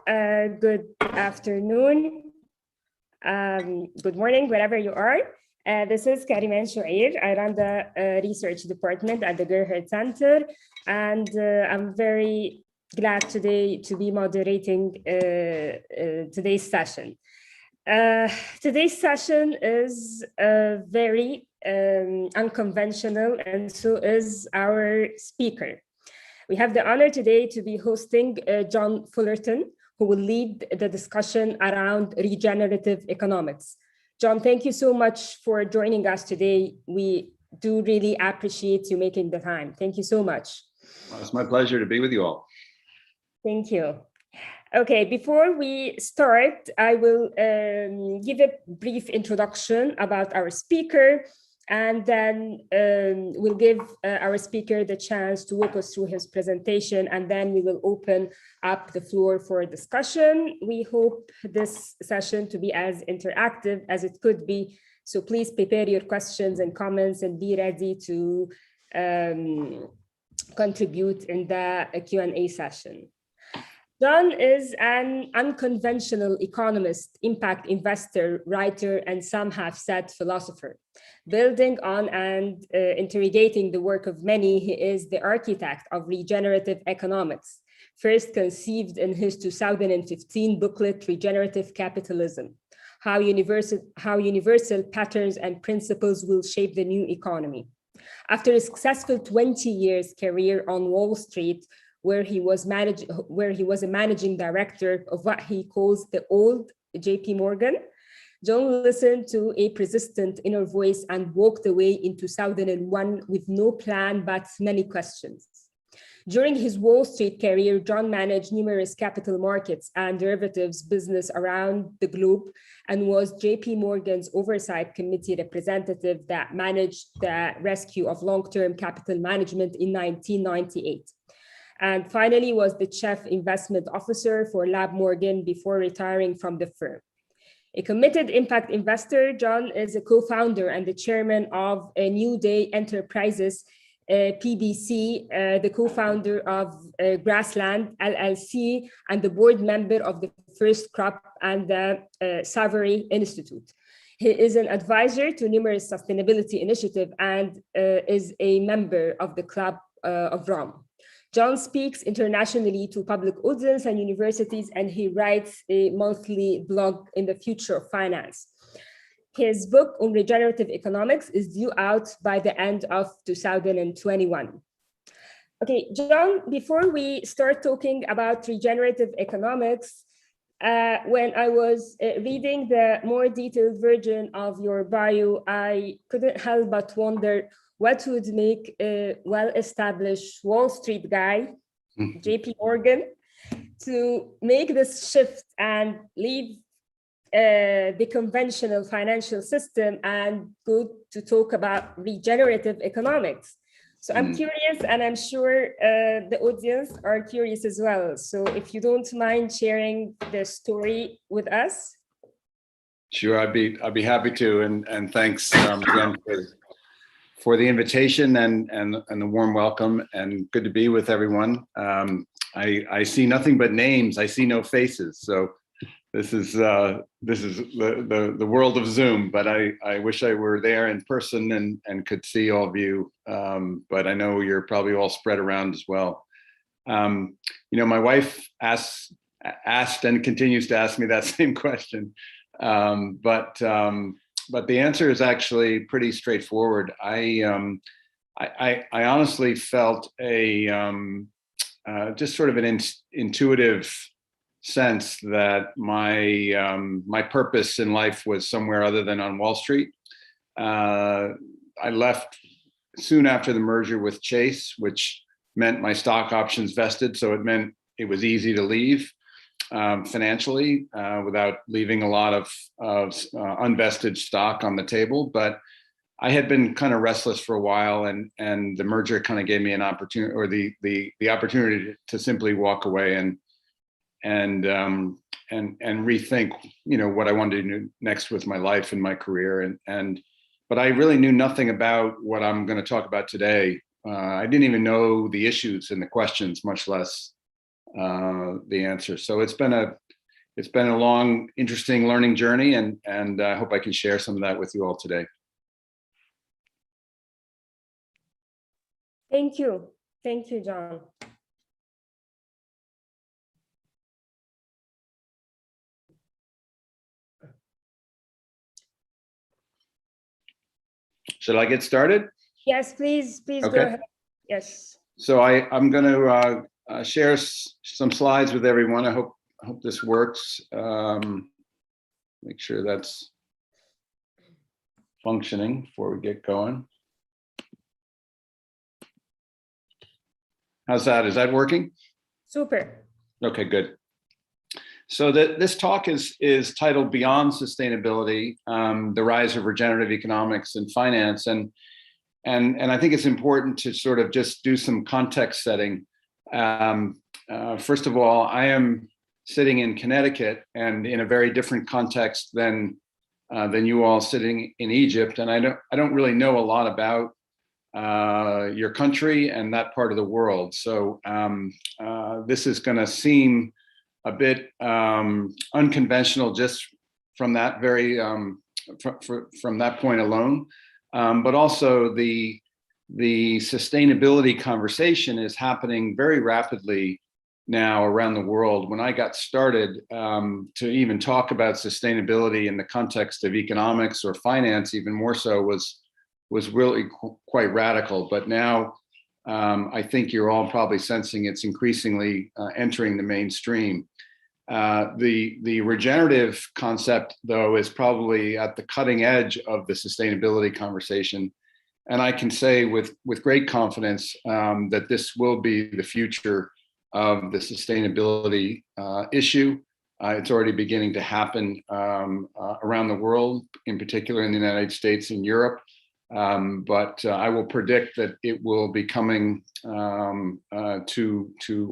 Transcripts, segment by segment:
good afternoon, good morning, wherever you are. This is Kariman Shuair. I run the research department at the Gerhardt Center, and I'm very glad today to be moderating today's session. Today's session is very unconventional, and so is our speaker. We have the honor today to be hosting John Fullerton, who will lead the discussion around regenerative economics. John, thank you so much for joining us today. We do really appreciate you making the time. Thank you so much. Well, it's my pleasure to be with you all. Thank you. Okay, before we start, I will give a brief introduction about our speaker, and then we'll give our speaker the chance to walk us through his presentation, and then we will open up the floor for discussion. We hope this session to be as interactive as it could be, so please prepare your questions and comments and be ready to contribute in the Q&A session. John is an unconventional economist, impact investor, writer, and some have said philosopher. Building on and interrogating the work of many, he is the architect of regenerative economics, first conceived in his 2015 booklet, Regenerative Capitalism, how universal patterns and principles will shape the new economy. After a successful 20 years career on Wall Street, where he was a managing director of what he calls the old JP Morgan, John listened to a persistent inner voice and walked away in 2001 with no plan but many questions. During his Wall Street career, John managed numerous capital markets and derivatives business around the globe and was JP Morgan's oversight committee representative that managed the rescue of long-term capital management in 1998. And finally was the chief investment officer for Lab Morgan before retiring from the firm. A committed impact investor, John is a co-founder and the chairman of New Day Enterprises, PBC, the co-founder of Grassland, LLC, and the board member of the First Crop and the Savory Institute. He is an advisor to numerous sustainability initiatives and is a member of the Club of Rome. John speaks internationally to public audience and universities, and he writes a monthly blog in the future of finance. His book on regenerative economics is due out by the end of 2021. Okay, John, before we start talking about regenerative economics, when I was reading the more detailed version of your bio, I couldn't help but wonder what would make a well-established Wall Street guy, JP Morgan, to make this shift and leave the conventional financial system and go to talk about regenerative economics. So I'm curious, and I'm sure the audience are curious as well. So if you don't mind sharing the story with us. Sure, I'd be happy to, and thanks again for the invitation and the warm welcome, and good to be with everyone. I see nothing but names. I see no faces. So this is the world of Zoom. But I wish I were there in person and could see all of you. But I know you're probably all spread around as well. You know, my wife asked and continues to ask me that same question. But the answer is actually pretty straightforward. I honestly felt just sort of an intuitive sense that my purpose in life was somewhere other than on Wall Street. I left soon after the merger with Chase, which meant my stock options vested, so it meant it was easy to leave. Financially, without leaving a lot of unvested stock on the table. But I had been kind of restless for a while, and the merger kind of gave me an opportunity, or the opportunity to simply walk away and rethink, you know, what I wanted to do next with my life and my career. But I really knew nothing about what I'm going to talk about today. I didn't even know the issues and the questions, much less the answer. So it's been a long, interesting learning journey, and I hope I can share some of that with you all today. Thank you, John. Should I get started? Yes, please Okay. Go ahead. Yes. So I'm going to share some slides with everyone. I hope this works. Make sure that's functioning before we get going. How's that? Is that working? Super. Okay, good. So this talk is titled Beyond Sustainability, the Rise of Regenerative Economics in Finance. And I think it's important to sort of just do some context setting. First of all, I am sitting in Connecticut and in a very different context than you all sitting in Egypt. And I don't really know a lot about your country and that part of the world. So this is going to seem a bit unconventional just from that from that point alone, but also the sustainability conversation is happening very rapidly now around the world. When I got started to even talk about sustainability in the context of economics or finance, even more so, was really quite radical. But now I think you're all probably sensing it's increasingly entering the mainstream. The regenerative concept, though, is probably at the cutting edge of the sustainability conversation. And I can say with great confidence that this will be the future of the sustainability issue. It's already beginning to happen around the world, in particular in the United States and Europe. But I will predict that it will be coming to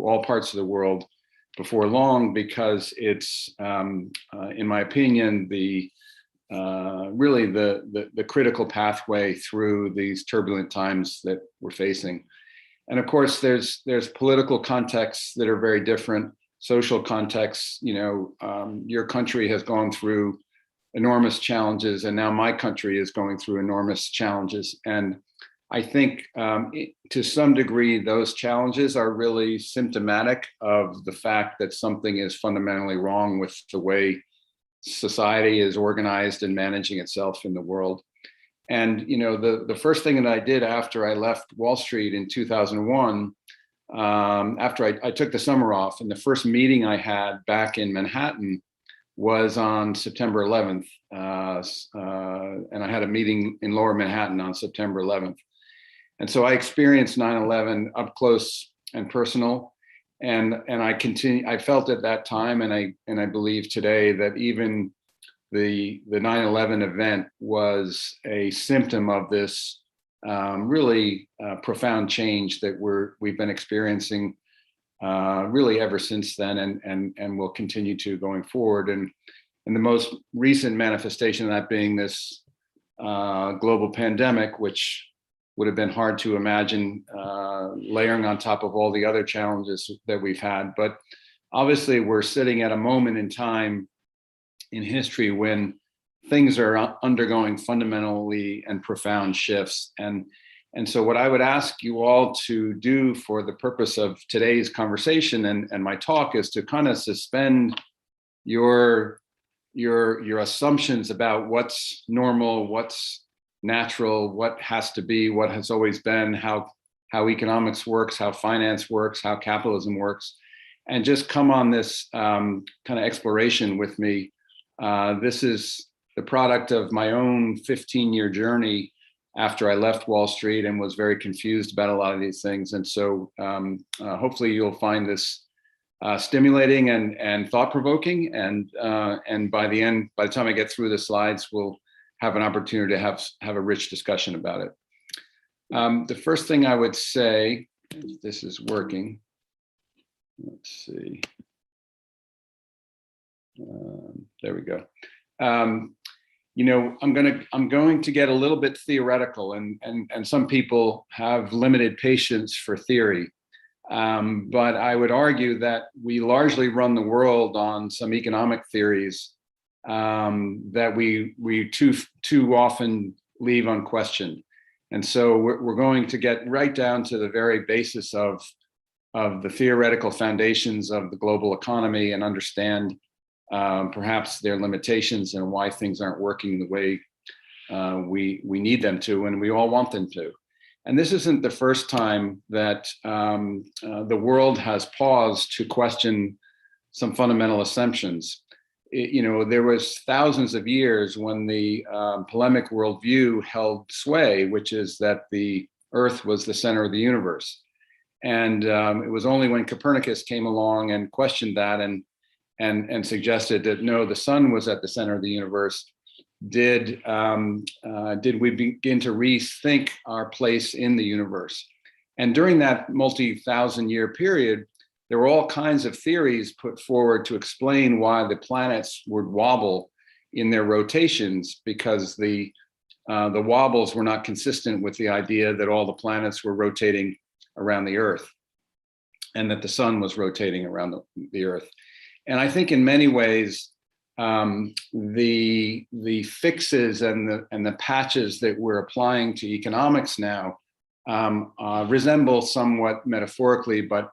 all parts of the world before long, because it's, in my opinion, really the critical pathway through these turbulent times that we're facing. And of course, there's political contexts that are very different, social contexts. Your country has gone through enormous challenges, and now my country is going through enormous challenges. And I think to some degree, those challenges are really symptomatic of the fact that something is fundamentally wrong with the way society is organized and managing itself in the world. And the first thing that I did after I left Wall Street in 2001, after I took the summer off, and the first meeting I had back in Manhattan was on September 11th. And I had a meeting in Lower Manhattan on September 11th. And so I experienced 9/11 up close and personal. And I felt at that time, and I believe today, that even the 9/11 event was a symptom of this really profound change that we've been experiencing really ever since then, and will continue to going forward. And the most recent manifestation of that being this global pandemic, which would have been hard to imagine layering on top of all the other challenges that we've had. But obviously, we're sitting at a moment in time in history when things are undergoing fundamentally and profound shifts. And so what I would ask you all to do for the purpose of today's conversation and my talk is to kind of suspend your assumptions about what's normal, what's natural, what has to be, what has always been, how economics works, how finance works, how capitalism works, and just come on this kind of exploration with me. This is the product of my own 15-year journey after I left Wall Street and was very confused about a lot of these things. And so hopefully you'll find this stimulating and thought-provoking. And by the time I get through the slides, we'll have an opportunity to have a rich discussion about it. The first thing I would say, if this is working, let's see. There we go. I'm going to get a little bit theoretical, and some people have limited patience for theory. But I would argue that we largely run the world on some economic theories that we too often leave unquestioned. And so we're going to get right down to the very basis of the theoretical foundations of the global economy and understand perhaps their limitations and why things aren't working the way we need them to, and we all want them to. And this isn't the first time that the world has paused to question some fundamental assumptions. There was thousands of years when the polemic worldview held sway, which is that the Earth was the center of the universe. And it was only when Copernicus came along and questioned that and suggested that no, the sun was at the center of the universe, did we begin to rethink our place in the universe. And during that multi-thousand-year period, there were all kinds of theories put forward to explain why the planets would wobble in their rotations, because the wobbles were not consistent with the idea that all the planets were rotating around the Earth and that the sun was rotating around the Earth. And I think in many ways, the fixes and the patches that we're applying to economics now resemble somewhat metaphorically, but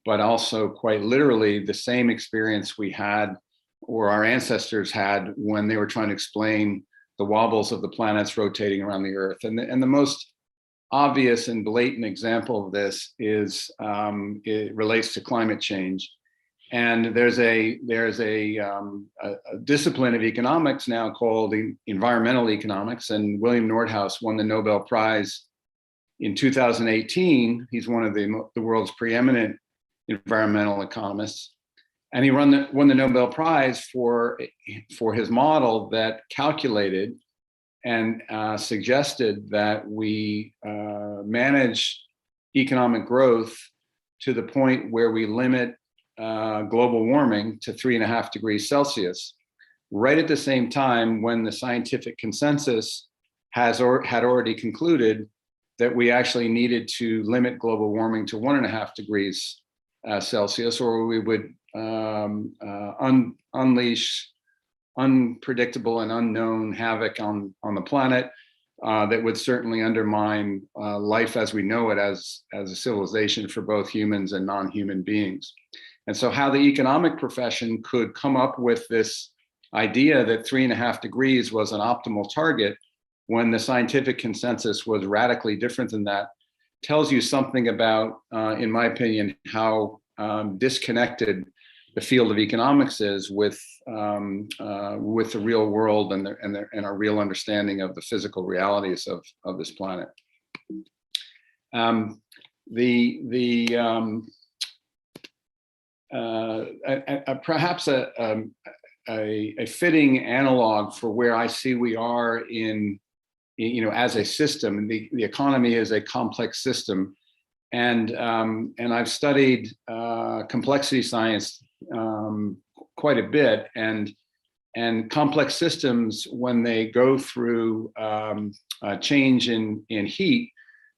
also quite literally the same experience we had, or our ancestors had, when they were trying to explain the wobbles of the planets rotating around the Earth. And the most obvious and blatant example of this is it relates to climate change. And there's a discipline of economics now called environmental economics, and William Nordhaus won the Nobel Prize in 2018. He's one of the world's preeminent environmental economists, and he won the Nobel Prize for his model that calculated and suggested that we manage economic growth to the point where we limit global warming to 3.5 degrees Celsius, right at the same time when the scientific consensus had already concluded that we actually needed to limit global warming to 1.5 degrees Celsius, or we would unleash unpredictable and unknown havoc on the planet that would certainly undermine life as we know it as a civilization for both humans and non-human beings. And so how the economic profession could come up with this idea that 3.5 degrees was an optimal target when the scientific consensus was radically different than that tells you something about, in my opinion, how disconnected the field of economics is with the real world and our real understanding of the physical realities of this planet. Perhaps a fitting analog for where I see we are as a system. The economy is a complex system, and I've studied complexity science quite a bit, and complex systems, when they go through change in heat,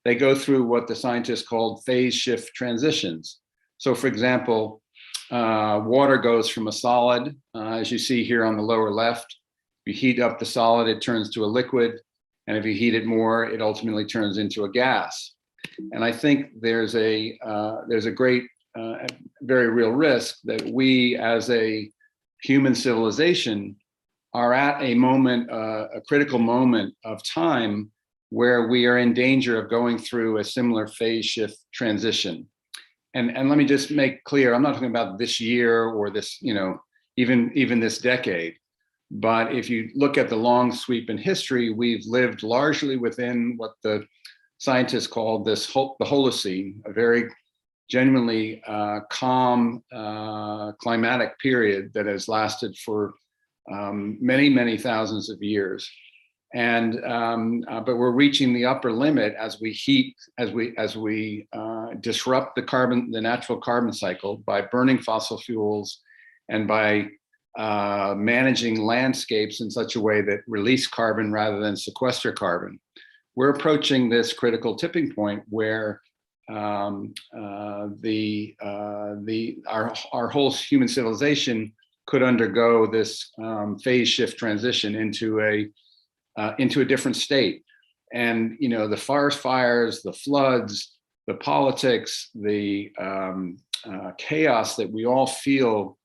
they go through what the scientists called phase shift transitions. So, for example, water goes from a solid, as you see here on the lower left. If you heat up the solid, it turns to a liquid. And if you heat it more, it ultimately turns into a gas. And I think there's a great, very real risk that we as a human civilization are at a moment, a critical moment of time where we are in danger of going through a similar phase shift transition. And let me just make clear, I'm not talking about this year or this, even this decade. But if you look at the long sweep in history, we've lived largely within what the scientists call the Holocene, a very genuinely calm climatic period that has lasted for many, many thousands of years. And but we're reaching the upper limit as we disrupt the natural carbon cycle by burning fossil fuels and by managing landscapes in such a way that release carbon rather than sequester carbon. We're approaching this critical tipping point where our whole human civilization could undergo this phase shift transition into a different state. And the forest fires, the floods, the politics, the chaos that we all feel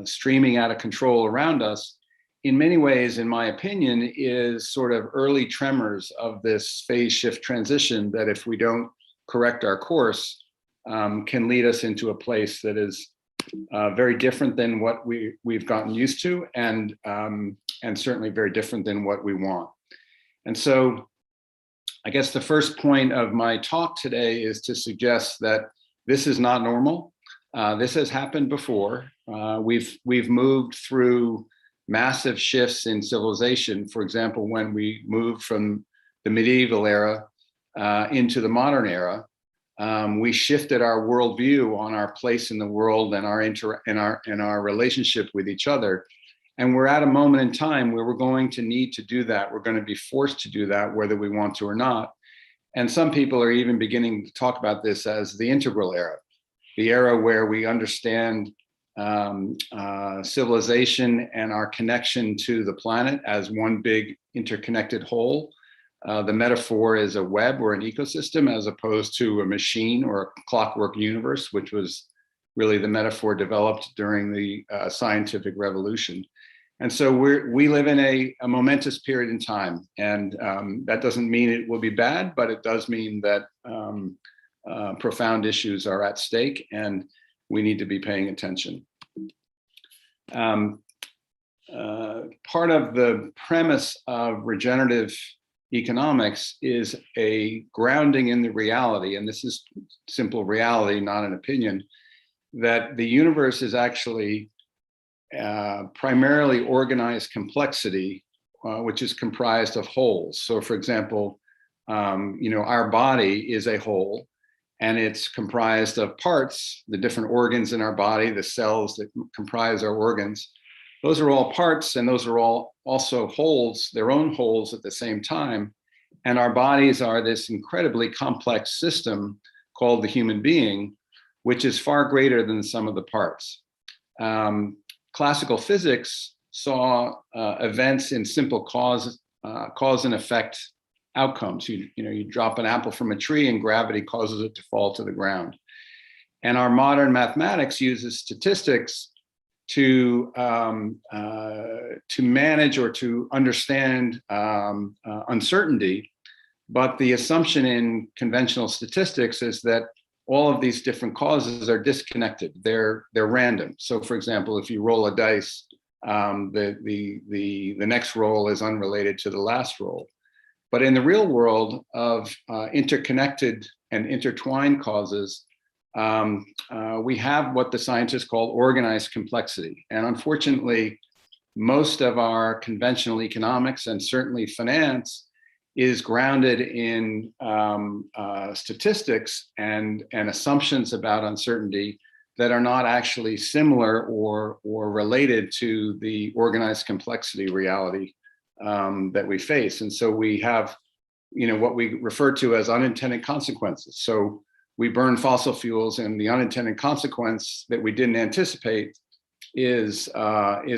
streaming out of control around us, in many ways, in my opinion, is sort of early tremors of this phase shift transition that, if we don't correct our course, can lead us into a place that is very different than what we've gotten used to, and certainly very different than what we want. And so I guess the first point of my talk today is to suggest that this is not normal. This has happened before. We've moved through massive shifts in civilization. For example, when we moved from the medieval era into the modern era, we shifted our worldview on our place in the world and our relationship with each other. And we're at a moment in time where we're going to need to do that. We're going to be forced to do that, whether we want to or not. And some people are even beginning to talk about this as the integral era, the era where we understand civilization and our connection to the planet as one big interconnected whole. The metaphor is a web or an ecosystem, as opposed to a machine or a clockwork universe, which was really the metaphor developed during the scientific revolution. And so we live in a momentous period in time. And that doesn't mean it will be bad, but it does mean that profound issues are at stake, and we need to be paying attention. Part of the premise of regenerative economics is a grounding in the reality, and this is simple reality, not an opinion, that the universe is actually primarily organized complexity, which is comprised of wholes. So, for example, our body is a whole, and it's comprised of parts, the different organs in our body, the cells that comprise our organs. Those are all parts, and those are all also wholes, their own wholes at the same time. And our bodies are this incredibly complex system called the human being, which is far greater than the sum of the parts. Classical physics saw events in simple cause and effect outcomes. You drop an apple from a tree and gravity causes it to fall to the ground. And our modern mathematics uses statistics to manage or to understand uncertainty. But the assumption in conventional statistics is that all of these different causes are disconnected. They're random. So, for example, if you roll a dice, the next roll is unrelated to the last roll. But in the real world of interconnected and intertwined causes, we have what the scientists call organized complexity. And unfortunately, most of our conventional economics, and certainly finance, is grounded in statistics and assumptions about uncertainty that are not actually similar or related to the organized complexity reality that we face. And so we have, what we refer to as unintended consequences. So we burn fossil fuels, and the unintended consequence that we didn't anticipate is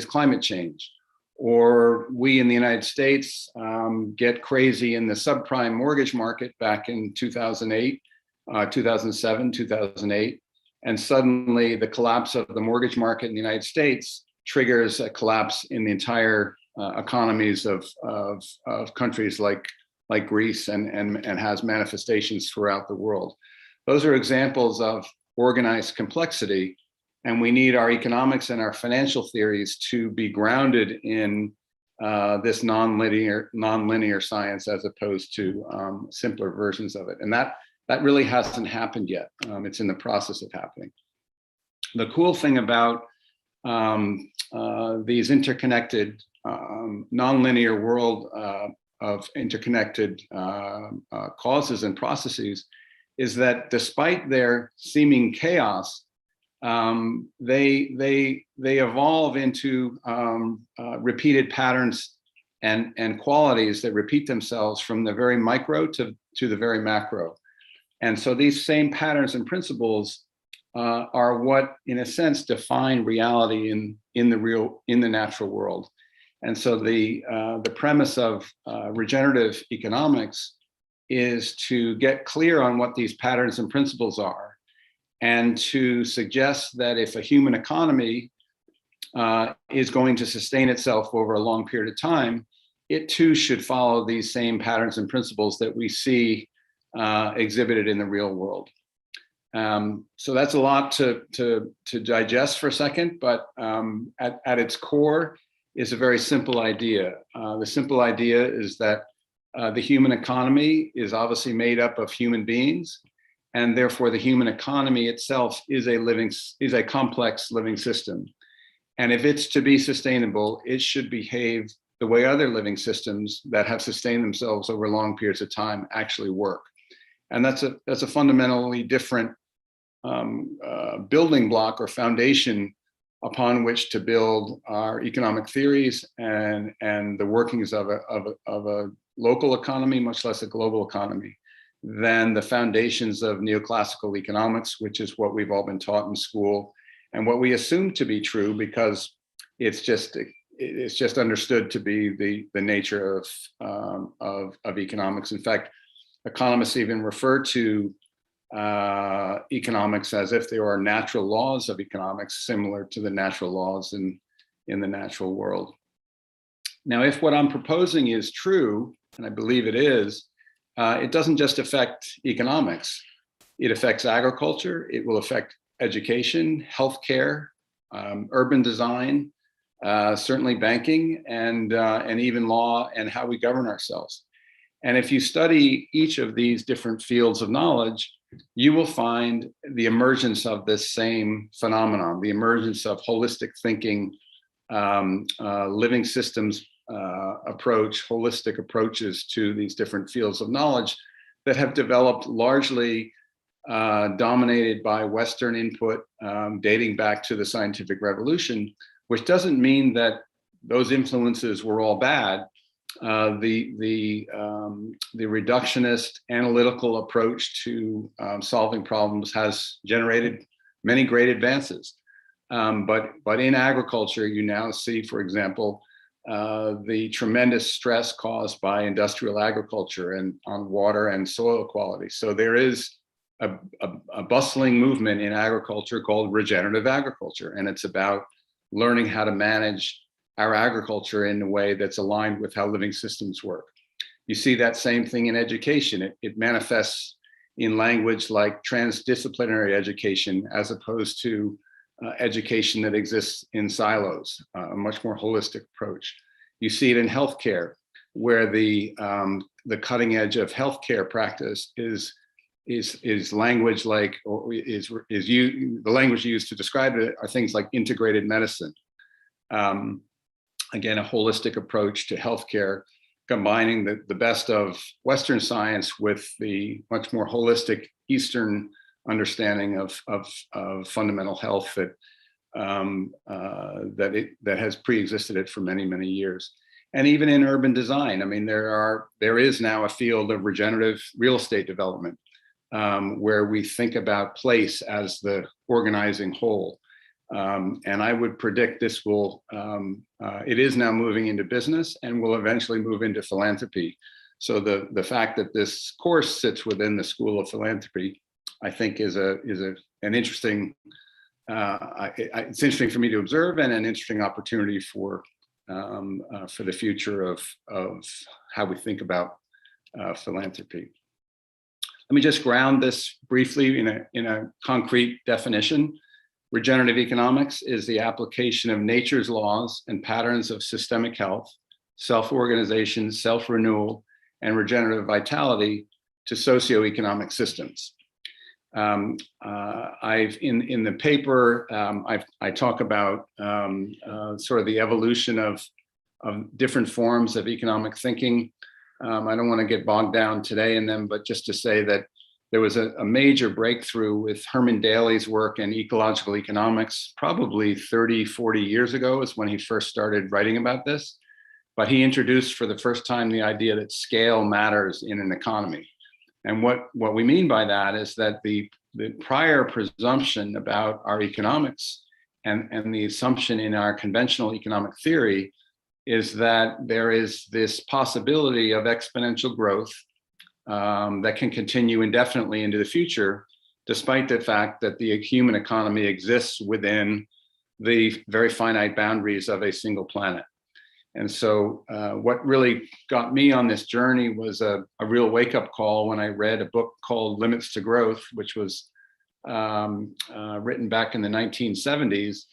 climate change. Or we in the United States get crazy in the subprime mortgage market back in 2008, 2007, 2008, and suddenly the collapse of the mortgage market in the United States triggers a collapse in the entire economies of countries like Greece and has manifestations throughout the world. Those are examples of organized complexity. And we need our economics and our financial theories to be grounded in this nonlinear science, as opposed to simpler versions of it. And that really hasn't happened yet. It's in the process of happening. The cool thing about these interconnected, nonlinear world of interconnected causes and processes is that despite their seeming chaos, they evolve into repeated patterns and qualities that repeat themselves from the very micro to the very macro. And so these same patterns and principles are what, in a sense, define reality in the natural world. And so the premise of regenerative economics is to get clear on what these patterns and principles are, and to suggest that if a human economy is going to sustain itself over a long period of time, it too should follow these same patterns and principles that we see exhibited in the real world. So that's a lot to digest for a second, but at its core is a very simple idea. The simple idea is that the human economy is obviously made up of human beings, and therefore the human economy itself is a complex living system. And if it's to be sustainable, it should behave the way other living systems that have sustained themselves over long periods of time actually work. And that's a fundamentally different building block or foundation upon which to build our economic theories and the workings of a local economy, much less a global economy, than the foundations of neoclassical economics, which is what we've all been taught in school, and what we assume to be true because it's just understood to be the nature of economics. In fact, economists even refer to economics as if there are natural laws of economics similar to the natural laws in the natural world. Now, if what I'm proposing is true, and I believe it is, it doesn't just affect economics. It affects agriculture. It will affect education, healthcare, urban design, certainly banking, and even law and how we govern ourselves. And if you study each of these different fields of knowledge, you will find the emergence of this same phenomenon, the emergence of holistic thinking, living systems approach, holistic approaches to these different fields of knowledge that have developed largely dominated by Western input, dating back to the scientific revolution, which doesn't mean that those influences were all bad. The reductionist analytical approach to solving problems has generated many great advances. But in agriculture, you now see, for example, the tremendous stress caused by industrial agriculture and on water and soil quality. So there is a bustling movement in agriculture called regenerative agriculture, and it's about learning how to manage our agriculture in a way that's aligned with how living systems work. You see that same thing in education. It manifests in language like transdisciplinary education, as opposed to education that exists in silos, a much more holistic approach. You see it in healthcare, where the cutting edge of healthcare practice is language like, or the language used to describe it are things like integrated medicine. Again, a holistic approach to healthcare, combining the best of Western science with the much more holistic Eastern understanding of fundamental health that has pre-existed it for many, many years. And even in urban design, I mean, there is now a field of regenerative real estate development, where we think about place as the organizing whole. And I would predict this will, it is now moving into business and will eventually move into philanthropy. So the fact that this course sits within the School of Philanthropy, I think is an interesting, it's interesting for me to observe, and an interesting opportunity for the future of how we think about philanthropy. Let me just ground this briefly in a concrete definition. Regenerative economics is the application of nature's laws and patterns of systemic health, self-organization, self-renewal, and regenerative vitality to socioeconomic systems. In the paper, I talk about sort of the evolution of different forms of economic thinking. I don't want to get bogged down today in them, but just to say that there was a major breakthrough with Herman Daly's work in ecological economics, probably 30, 40 years ago is when he first started writing about this. But he introduced for the first time the idea that scale matters in an economy. And what we mean by that is that the prior presumption about our economics and the assumption in our conventional economic theory is that there is this possibility of exponential growth that can continue indefinitely into the future, despite the fact that the human economy exists within the very finite boundaries of a single planet. And so what really got me on this journey was a real wake-up call when I read a book called Limits to Growth, which was written back in the 1970s.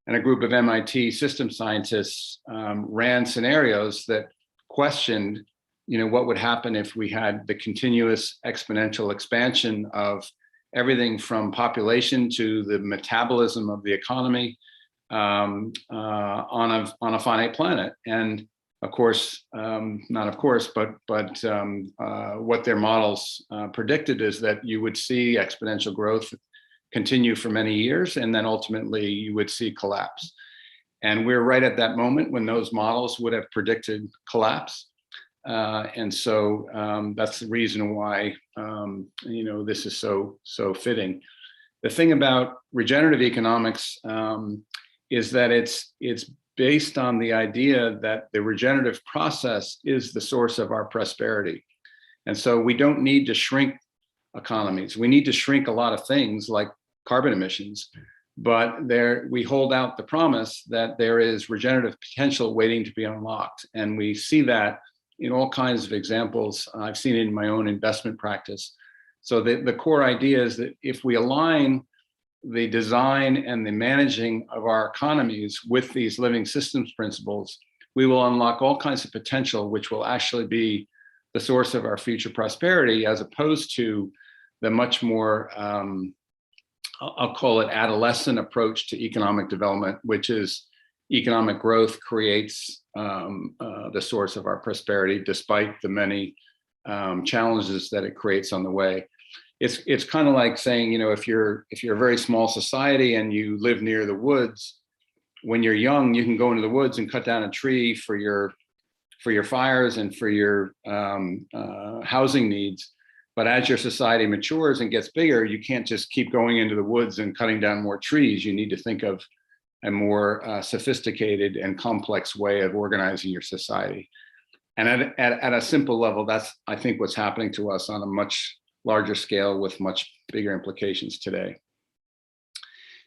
And a group of MIT system scientists ran scenarios that questioned, what would happen if we had the continuous exponential expansion of everything from population to the metabolism of the economy on a finite planet. And of course, not of course, but what their models predicted is that you would see exponential growth continue for many years, and then ultimately you would see collapse. And we're right at that moment when those models would have predicted collapse. And so that's the reason why this is so fitting. The thing about regenerative economics is that it's based on the idea that the regenerative process is the source of our prosperity. And so we don't need to shrink economies. We need to shrink a lot of things like carbon emissions, but we hold out the promise that there is regenerative potential waiting to be unlocked. And we see that in all kinds of examples. I've seen it in my own investment practice. So the core idea is that if we align the design and the managing of our economies with these living systems principles, we will unlock all kinds of potential, which will actually be the source of our future prosperity, as opposed to the much more, I'll call it adolescent approach to economic development, which is economic growth creates the source of our prosperity, despite the many challenges that it creates on the way. It's kind of like saying, if you're a very small society and you live near the woods, when you're young, you can go into the woods and cut down a tree for your fires and for your housing needs. But as your society matures and gets bigger, you can't just keep going into the woods and cutting down more trees. You need to think of a more sophisticated and complex way of organizing your society. And at a simple level, that's, I think, what's happening to us on a much larger scale with much bigger implications today.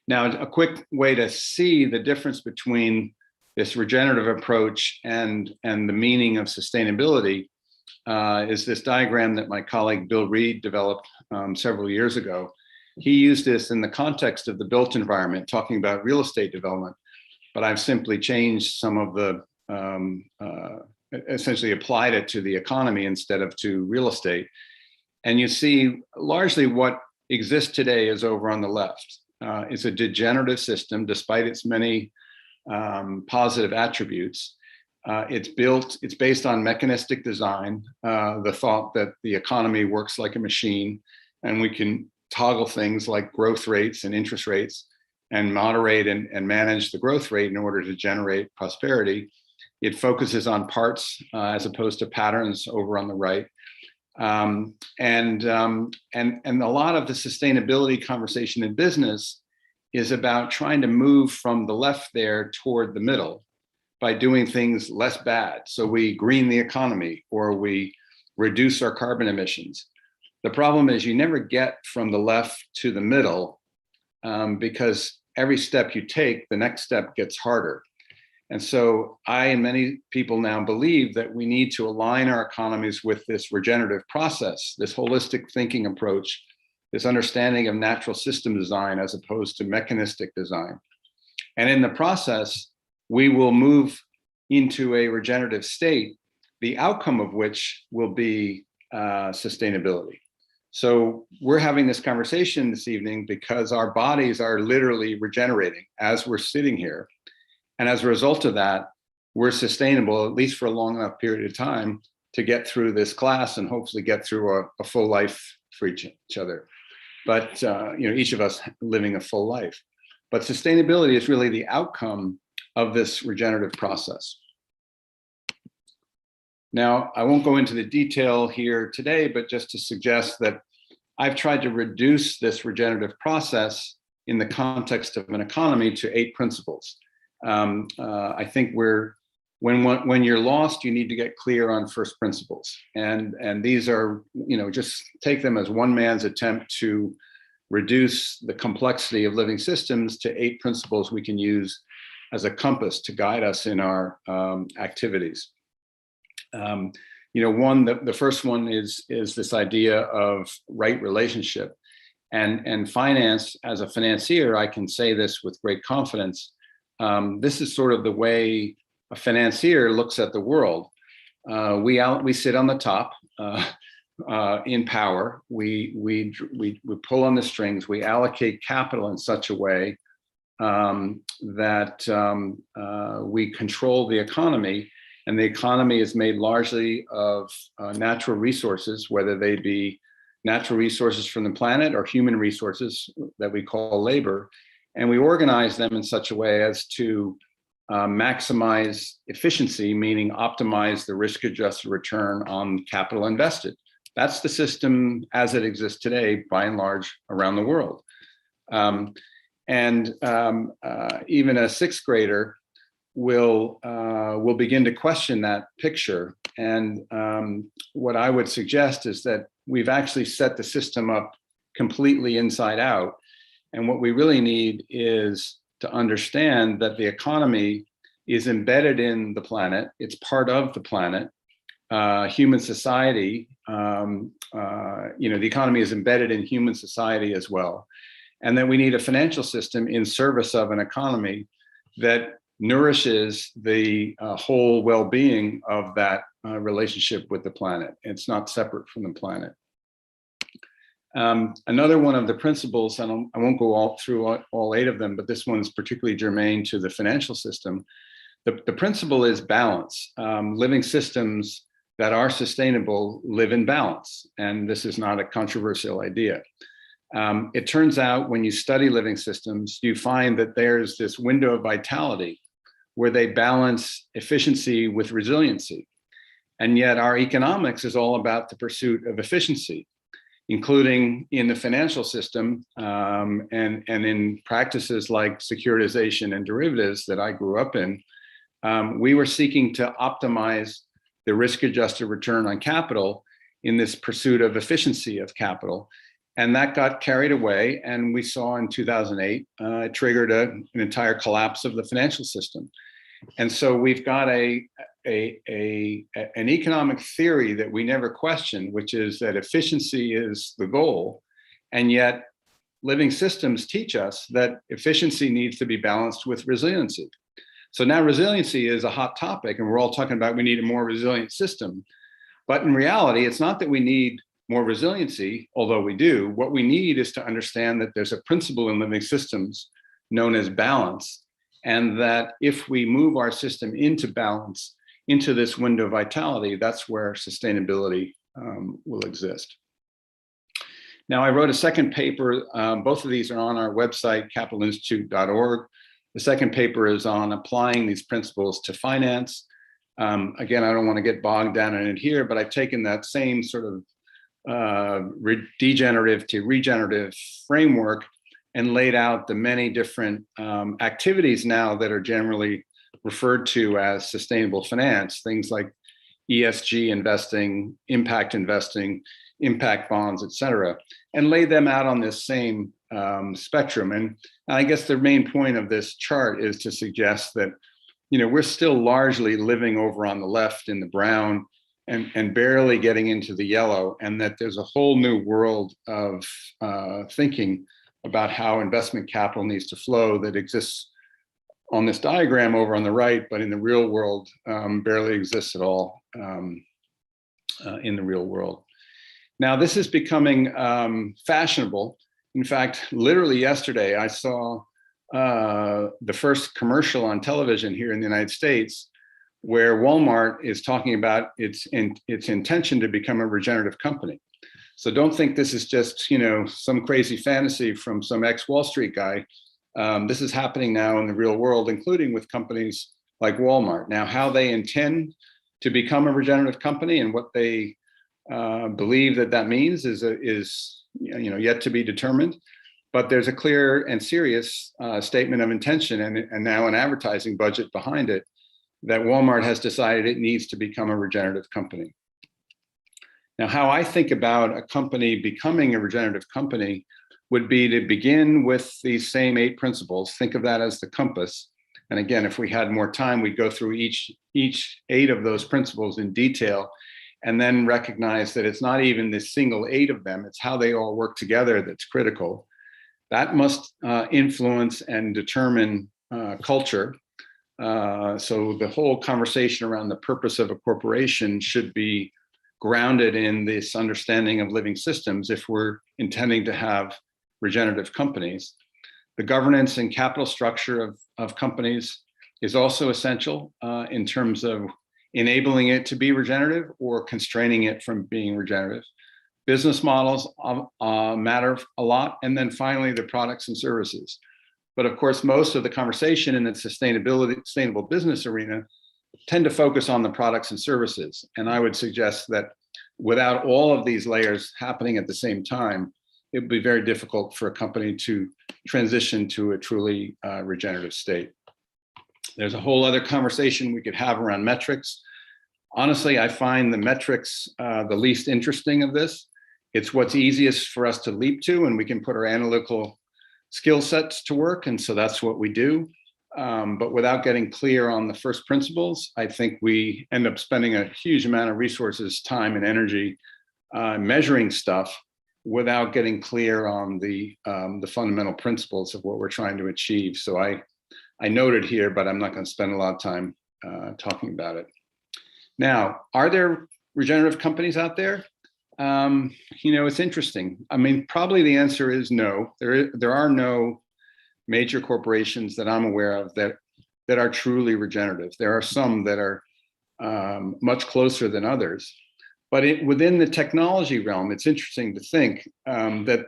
Now, a quick way to see the difference between this regenerative approach and the meaning of sustainability is this diagram that my colleague Bill Reed developed several years ago. He used this in the context of the built environment, talking about real estate development, but I've simply changed some of the, essentially applied it to the economy instead of to real estate. And you see largely what exists today is over on the left. It's a degenerative system, despite its many positive attributes. It's based on mechanistic design, the thought that the economy works like a machine and we can toggle things like growth rates and interest rates and moderate and manage the growth rate in order to generate prosperity. It focuses on parts as opposed to patterns over on the right. And a lot of the sustainability conversation in business is about trying to move from the left there toward the middle by doing things less bad. So we green the economy or we reduce our carbon emissions. The problem is you never get from the left to the middle because every step you take, the next step gets harder. And so I and many people now believe that we need to align our economies with this regenerative process, this holistic thinking approach, this understanding of natural system design as opposed to mechanistic design. And in the process, we will move into a regenerative state, the outcome of which will be sustainability. So we're having this conversation this evening because our bodies are literally regenerating as we're sitting here. And as a result of that, we're sustainable, at least for a long enough period of time, to get through this class and hopefully get through a full life for each other. But each of us living a full life. But sustainability is really the outcome of this regenerative process. Now, I won't go into the detail here today, but just to suggest that I've tried to reduce this regenerative process in the context of an economy to 8 principles. I think when you're lost, you need to get clear on first principles. And these are, just take them as one man's attempt to reduce the complexity of living systems to 8 principles we can use as a compass to guide us in our activities. The first one is this idea of right relationship. And finance, as a financier, I can say this with great confidence. This is sort of the way a financier looks at the world. We sit on the top in power. We pull on the strings. We allocate capital in such a way that we control the economy, and the economy is made largely of natural resources, whether they be natural resources from the planet or human resources that we call labor. And we organize them in such a way as to maximize efficiency, meaning optimize the risk-adjusted return on capital invested. That's the system as it exists today, by and large, around the world. Even a 6th grader will begin to question that picture. And what I would suggest is that we've actually set the system up completely inside out. And what we really need is to understand that the economy is embedded in the planet. It's part of the planet. Human society, the economy is embedded in human society as well. And then we need a financial system in service of an economy that nourishes the whole well-being of that relationship with the planet. It's not separate from the planet. Another one of the principles, and I won't go through all 8 of them, but this one's particularly germane to the financial system. The principle is balance. Living systems that are sustainable live in balance, and this is not a controversial idea. It turns out when you study living systems, you find that there's this window of vitality where they balance efficiency with resiliency. And yet our economics is all about the pursuit of efficiency, including in the financial system and in practices like securitization and derivatives that I grew up in. We were seeking to optimize the risk-adjusted return on capital in this pursuit of efficiency of capital. And that got carried away, and we saw in 2008, it triggered an entire collapse of the financial system. And so we've got an economic theory that we never question, which is that efficiency is the goal. And yet living systems teach us that efficiency needs to be balanced with resiliency. So now resiliency is a hot topic, and we're all talking about we need a more resilient system. But in reality, it's not that we need more resiliency, although we do. What we need is to understand that there's a principle in living systems known as balance, and that if we move our system into balance, into this window of vitality, that's where sustainability will exist. Now, I wrote a second paper. Both of these are on our website, capitalinstitute.org. The second paper is on applying these principles to finance. Again, I don't want to get bogged down in it here, but I've taken that same sort of degenerative to regenerative framework and laid out the many different activities now that are generally referred to as sustainable finance, things like ESG investing, impact bonds, et cetera, and laid them out on this same spectrum. And I guess the main point of this chart is to suggest that, we're still largely living over on the left in the brown and barely getting into the yellow, and that there's a whole new world of thinking about how investment capital needs to flow that exists on this diagram over on the right, but in the real world barely exists at all in the real world. Now, this is becoming fashionable. In fact, literally yesterday, I saw the first commercial on television here in the United States where Walmart is talking about its intention to become a regenerative company. So don't think this is just, some crazy fantasy from some ex-Wall Street guy. This is happening now in the real world, including with companies like Walmart. Now, how they intend to become a regenerative company, and what they believe that means is yet to be determined. But there's a clear and serious statement of intention, and now an advertising budget behind it, that Walmart has decided it needs to become a regenerative company. Now, how I think about a company becoming a regenerative company would be to begin with these same 8 principles. Think of that as the compass. And again, if we had more time, we'd go through each 8 of those principles in detail, and then recognize that it's not even the single 8 of them, it's how they all work together that's critical. That must influence and determine culture. So the whole conversation around the purpose of a corporation should be grounded in this understanding of living systems if we're intending to have regenerative companies. The governance and capital structure of companies is also essential in terms of enabling it to be regenerative or constraining it from being regenerative. Business models matter a lot. And then finally, the products and services. But of course, most of the conversation in the sustainable business arena tend to focus on the products and services. And I would suggest that without all of these layers happening at the same time, it would be very difficult for a company to transition to a truly regenerative state. There's a whole other conversation we could have around metrics. Honestly, I find the metrics the least interesting of this. It's what's easiest for us to leap to, and we can put our analytical skill sets to work, and so that's what we do. But without getting clear on the first principles, I think we end up spending a huge amount of resources, time, and energy measuring stuff without getting clear on the fundamental principles of what we're trying to achieve. So I noted here, but I'm not going to spend a lot of time talking about it. Now, are there regenerative companies out there? It's interesting. I mean, probably the answer is no. There are no major corporations that I'm aware of that are truly regenerative. There are some that are much closer than others. But within the technology realm, it's interesting to think that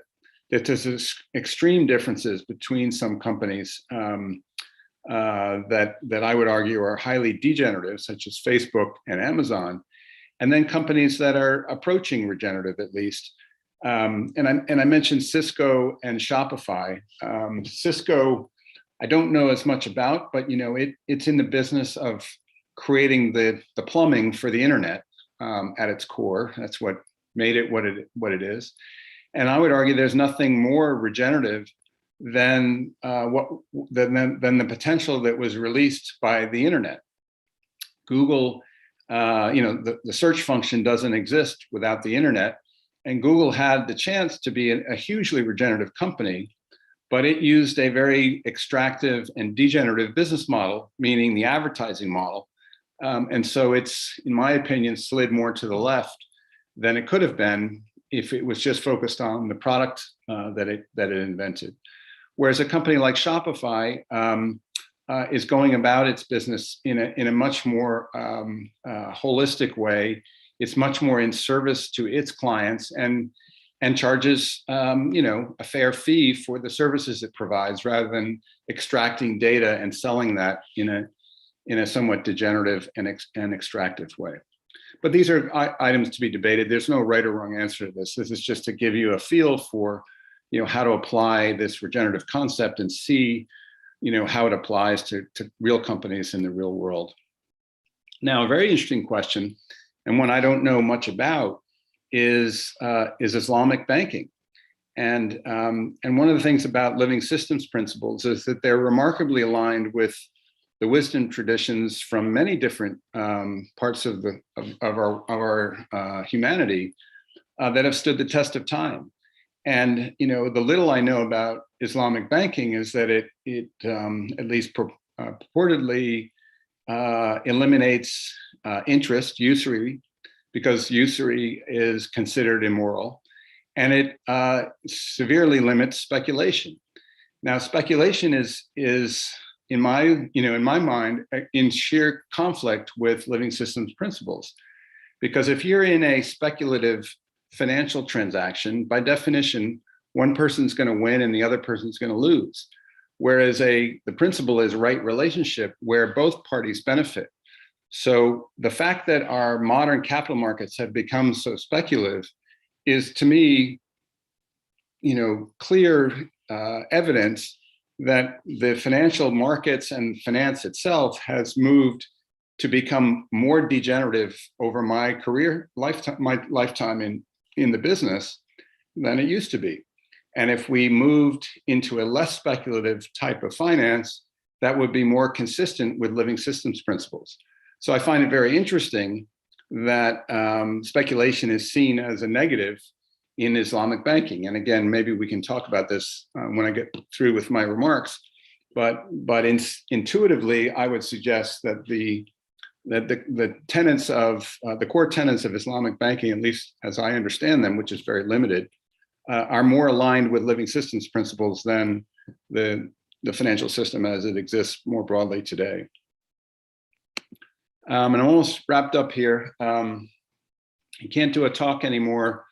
there's extreme differences between some companies that I would argue are highly degenerative, such as Facebook and Amazon, and then companies that are approaching regenerative at least. And I mentioned Cisco and Shopify. Cisco, I don't know as much about, but it's in the business of creating the plumbing for the internet at its core. That's what made it what it is. And I would argue there's nothing more regenerative than the potential that was released by the internet. Google, the search function doesn't exist without the internet, and Google had the chance to be a hugely regenerative company, but it used a very extractive and degenerative business model, meaning the advertising model. And so it's, in my opinion, slid more to the left than it could have been if it was just focused on the product that it invented. Whereas a company like Shopify is going about its business in a much more holistic way. It's much more in service to its clients and charges a fair fee for the services it provides, rather than extracting data and selling that in a somewhat degenerative and extractive way. But these are items to be debated. There's no right or wrong answer to this. This is just to give you a feel for how to apply this regenerative concept and see how it applies to real companies in the real world. Now, a very interesting question, and one I don't know much about, is Islamic banking. And one of the things about living systems principles is that they're remarkably aligned with the wisdom traditions from many different parts of our humanity that have stood the test of time. And the little I know about Islamic banking is that it at least purportedly eliminates interest, usury, because usury is considered immoral, and it severely limits speculation. Now, speculation is in my mind in sheer conflict with living systems principles, because if you're in a speculative financial transaction, by definition, one person's going to win and the other person's going to lose. Whereas the principle is right relationship, where both parties benefit. So the fact that our modern capital markets have become so speculative is, to me, clear evidence that the financial markets and finance itself has moved to become more degenerative over my lifetime in the business than it used to be. And if we moved into a less speculative type of finance, that would be more consistent with living systems principles. So I find it very interesting that speculation is seen as a negative in Islamic banking. And again, maybe we can talk about this when I get through with my remarks. But intuitively, I would suggest that the tenets of the core tenets of Islamic banking, at least as I understand them, which is very limited, are more aligned with living systems principles than the financial system as it exists more broadly today. And I'm almost wrapped up here. You can't do a talk anymore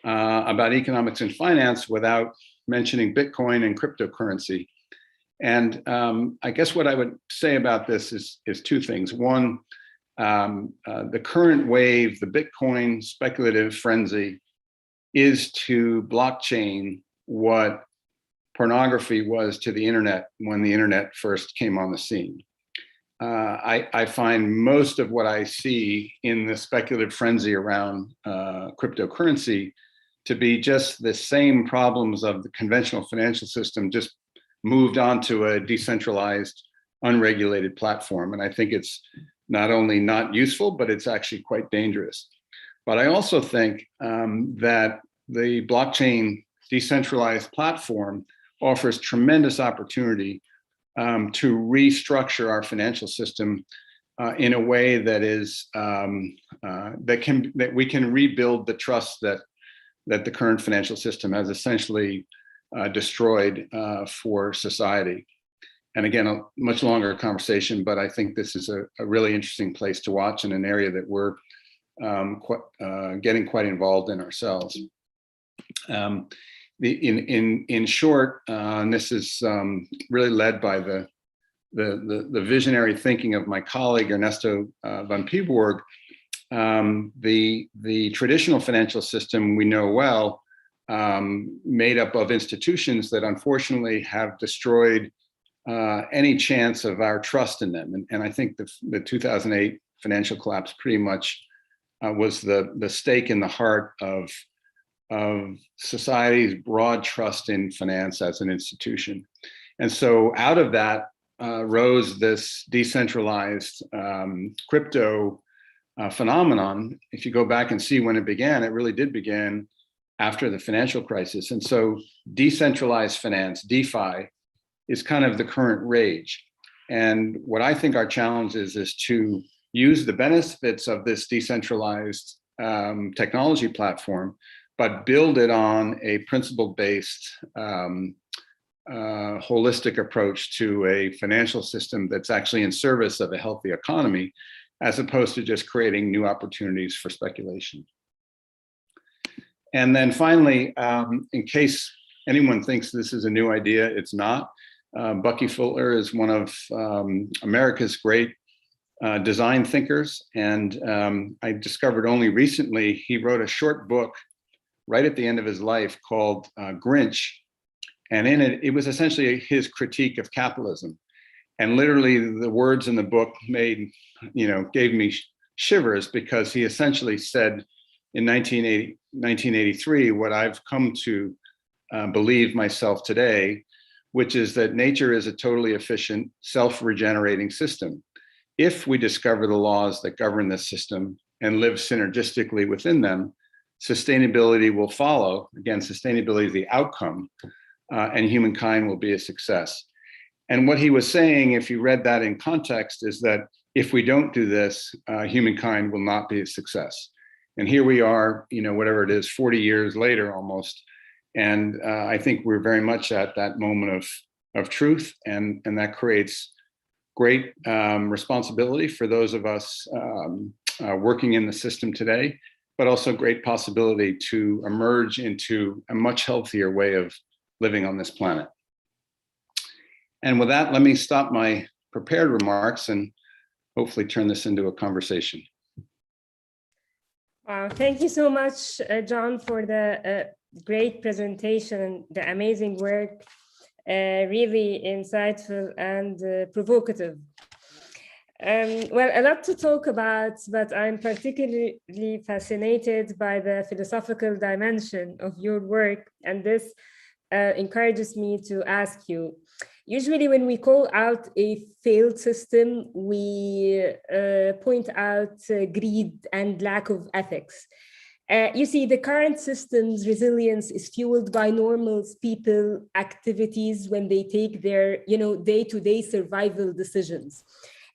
about economics and finance without mentioning Bitcoin and cryptocurrency. And I guess what I would say about this is two things. One, the current wave, the Bitcoin speculative frenzy, is to blockchain what pornography was to the internet when the internet first came on the scene. I find most of what I see in the speculative frenzy around cryptocurrency to be just the same problems of the conventional financial system, just moved onto a decentralized, unregulated platform. And I think it's not only not useful, but it's actually quite dangerous. But I also think that the blockchain decentralized platform offers tremendous opportunity to restructure our financial system in a way that is that we can rebuild the trust that the current financial system has essentially destroyed for society. And again, a much longer conversation, but I think this is a really interesting place to watch in an area that we're getting quite involved in ourselves. In short, and this is really led by the visionary thinking of my colleague Ernesto van Peeborg. The traditional financial system we know well, made up of institutions that unfortunately have destroyed any chance of our trust in them. And I think the 2008 financial collapse pretty much was the stake in the heart of society's broad trust in finance as an institution. And so out of that rose this decentralized crypto phenomenon. If you go back and see when it began, it really did begin after the financial crisis. And so decentralized finance, DeFi, is kind of the current rage. And what I think our challenge is to use the benefits of this decentralized technology platform, but build it on a principle-based, holistic approach to a financial system that's actually in service of a healthy economy, as opposed to just creating new opportunities for speculation. And then finally, in case anyone thinks this is a new idea, it's not. Bucky Fuller is one of America's great design thinkers. And I discovered only recently, he wrote a short book right at the end of his life called Grinch. And in it, it was essentially his critique of capitalism. And literally the words in the book gave me shivers, because he essentially said in 1983, what I've come to believe myself today, which is that nature is a totally efficient, self-regenerating system. If we discover the laws that govern this system and live synergistically within them, sustainability will follow. Again, sustainability is the outcome, and humankind will be a success. And what he was saying, if you read that in context, is that if we don't do this, humankind will not be a success. And here we are, whatever it is, 40 years later almost. And I think we're very much at that moment of truth, and that creates great responsibility for those of us working in the system today, but also great possibility to emerge into a much healthier way of living on this planet. And with that, let me stop my prepared remarks and hopefully turn this into a conversation. Wow, thank you so much, John, for the great presentation and the amazing work. Really insightful and provocative. Well, a lot to talk about, but I'm particularly fascinated by the philosophical dimension of your work, and this encourages me to ask you. Usually when we call out a failed system, we point out greed and lack of ethics. You see, the current system's resilience is fueled by normal people activities when they take their, day-to-day survival decisions.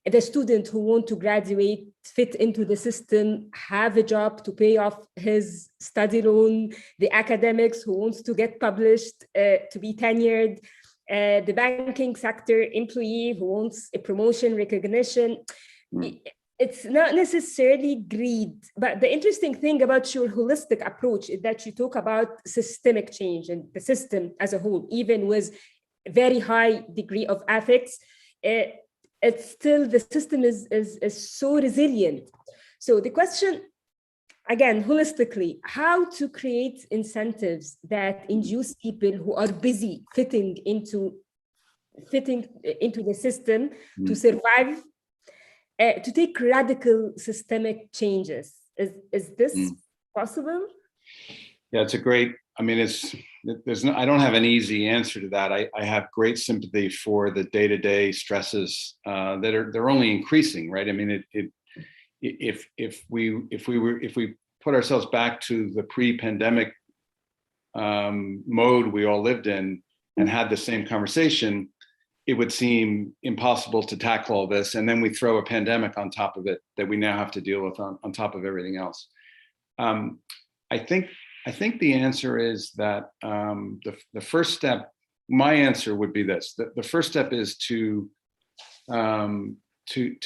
The student who want to graduate, fit into the system, have a job to pay off his study loan, the academics who wants to get published, to be tenured, the banking sector employee who wants a promotion, recognition. It's not necessarily greed, but the interesting thing about your holistic approach is that you talk about systemic change and the system as a whole, even with a very high degree of ethics, it's still, the system is so resilient. So the question, again, holistically, how to create incentives that induce people who are busy fitting into the system to survive, to take radical systemic changes. Is this possible? Yeah, it's a great, I mean, I don't have an easy answer to that. I have great sympathy for the day-to-day stresses they're only increasing, right? I mean, if we put ourselves back to the pre-pandemic mode we all lived in and had the same conversation, it would seem impossible to tackle all this. And then we throw a pandemic on top of it that we now have to deal with on top of everything else. I think the answer is that the first step, my answer would be this: the first step is to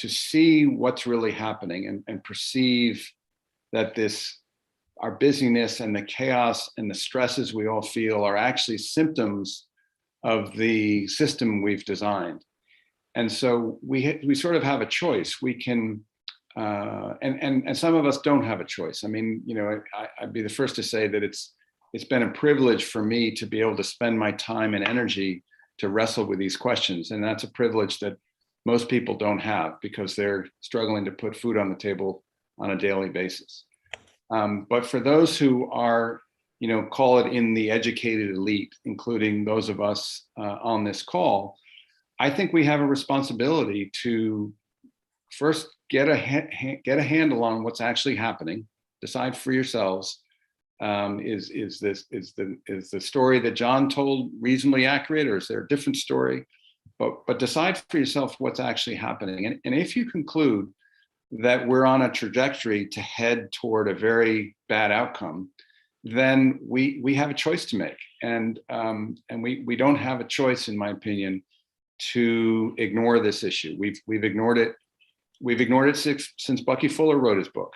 see what's really happening and perceive that our busyness and the chaos and the stresses we all feel are actually symptoms of the system we've designed. And so we sort of have a choice. We can, and some of us don't have a choice. I mean, I'd be the first to say that it's been a privilege for me to be able to spend my time and energy to wrestle with these questions. And that's a privilege that most people don't have because they're struggling to put food on the table on a daily basis. But for those who are, call it in the educated elite, including those of us on this call, I think we have a responsibility to first get a handle on what's actually happening. Decide for yourselves: is the story that John told reasonably accurate, or is there a different story? But decide for yourself what's actually happening. And if you conclude that we're on a trajectory to head toward a very bad outcome, then we have a choice to make, and we don't have a choice, in my opinion, to ignore this issue. We've ignored it. We've ignored it since Bucky Fuller wrote his book.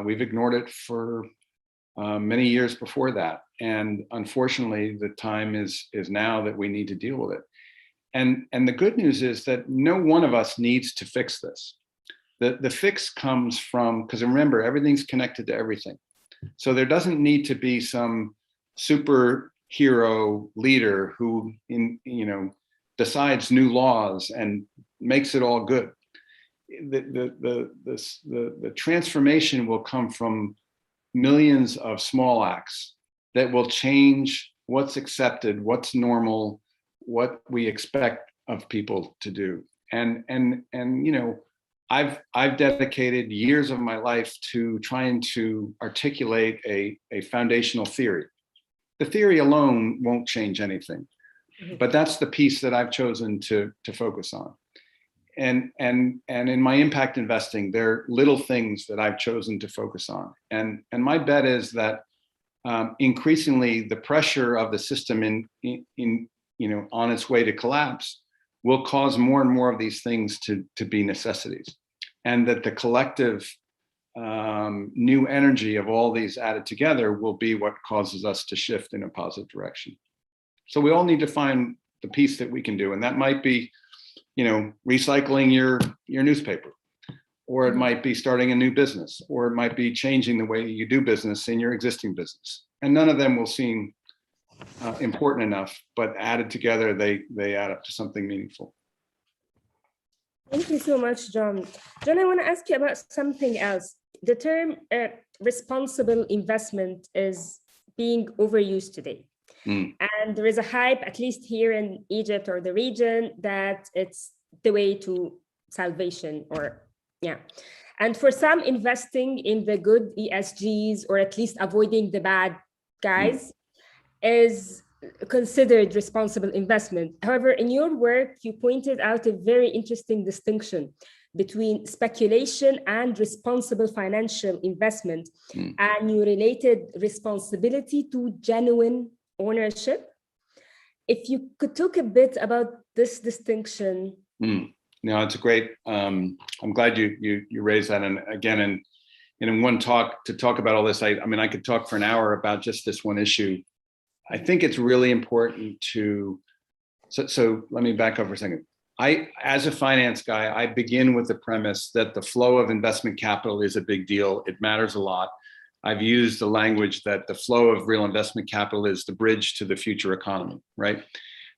We've ignored it for many years before that, and unfortunately, the time is now that we need to deal with it. And the good news is that no one of us needs to fix this. The fix comes from, because remember, everything's connected to everything. So there doesn't need to be some superhero leader who decides new laws and makes it all good. The transformation will come from millions of small acts that will change what's accepted, what's normal, what we expect of people to do. And I've dedicated years of my life to trying to articulate a foundational theory. The theory alone won't change anything, but that's the piece that I've chosen to focus on. And in my impact investing, there are little things that I've chosen to focus on. And my bet is that increasingly the pressure of the system on its way to collapse will cause more and more of these things to be necessities, and that the collective new energy of all these added together will be what causes us to shift in a positive direction. So we all need to find the piece that we can do, and that might be recycling your newspaper, or it might be starting a new business, or it might be changing the way you do business in your existing business. And none of them will seem important enough, but added together, they add up to something meaningful. Thank you so much, John. John, I want to ask you about something else. The term responsible investment is being overused today. And there is a hype, at least here in Egypt or the region, that it's the way to salvation, or and for some, investing in the good ESGs, or at least avoiding the bad guys, is considered responsible investment. However, in your work, you pointed out a very interesting distinction between speculation and responsible financial investment, and you related responsibility to genuine ownership. If you could talk a bit about this distinction. No, it's a great, I'm glad you raised that. And again, in one talk, to talk about all this, I mean, I could talk for an hour about just this one issue. I think it's really important to, so let me back up for a second. As a finance guy, I begin with the premise that the flow of investment capital is a big deal. It matters a lot. I've used the language that the flow of real investment capital is the bridge to the future economy, right?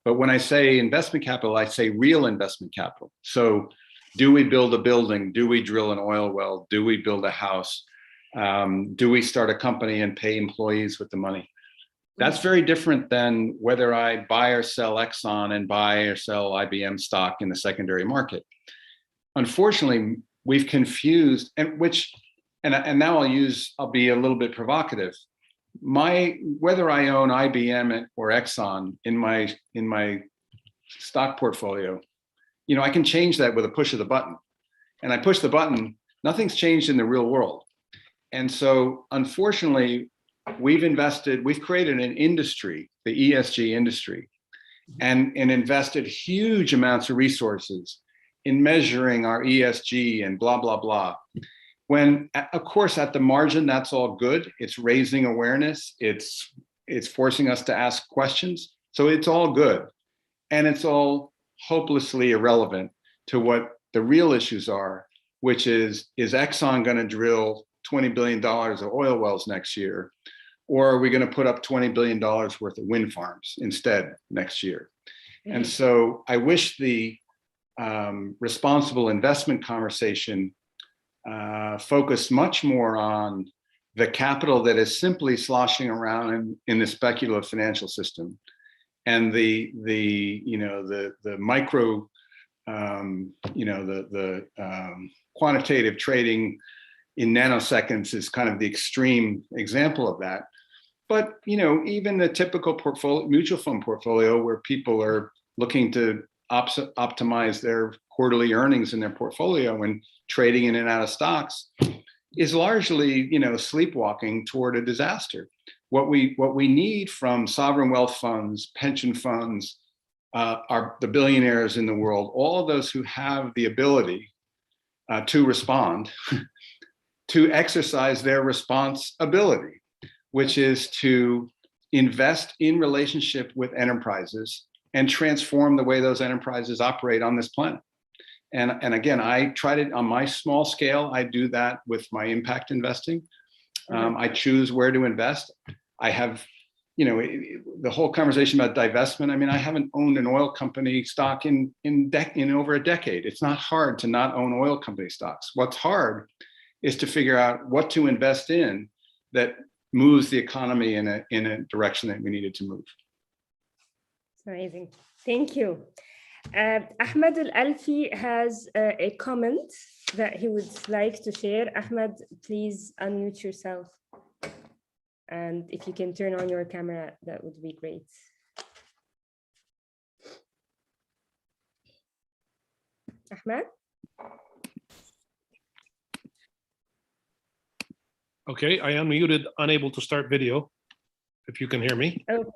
But when I say investment capital, I say real investment capital. So do we build a building? Do we drill an oil well? Do we build a house? Do we start a company and pay employees with the money? That's very different than whether I buy or sell Exxon and buy or sell IBM stock in the secondary market. Unfortunately, we've confused, and now I'll be a little bit provocative. Whether I own IBM or Exxon in my stock portfolio, I can change that with a push of the button. And I push the button, nothing's changed in the real world. And so unfortunately, we've created an industry, the ESG industry, and invested huge amounts of resources in measuring our ESG and blah, blah, blah. When, of course, at the margin, that's all good. It's raising awareness. It's forcing us to ask questions. So it's all good. And it's all hopelessly irrelevant to what the real issues are, which is Exxon going to drill $20 billion of oil wells next year? Or are we going to put up $20 billion worth of wind farms instead next year? And so I wish the responsible investment conversation focused much more on the capital that is simply sloshing around in the speculative financial system, and the micro, the quantitative trading in nanoseconds is kind of the extreme example of that. But even the typical mutual fund portfolio, where people are looking to optimize their quarterly earnings in their portfolio and trading in and out of stocks, is largely sleepwalking toward a disaster. What we need from sovereign wealth funds, pension funds, are the billionaires in the world, all of those who have the ability to respond, to exercise their responsibility, which is to invest in relationship with enterprises and transform the way those enterprises operate on this planet. And again, I tried it on my small scale. I do that with my impact investing. I choose where to invest. I have, the whole conversation about divestment. I mean, I haven't owned an oil company stock in over a decade. It's not hard to not own oil company stocks. What's hard is to figure out what to invest in that moves the economy in a direction that we needed to move. It's amazing. Thank you. Ahmed Al-Alfi has a comment that he would like to share. Ahmed, please unmute yourself. And if you can turn on your camera, that would be great. Ahmed? Okay, I am muted, unable to start video, if you can hear me. Okay.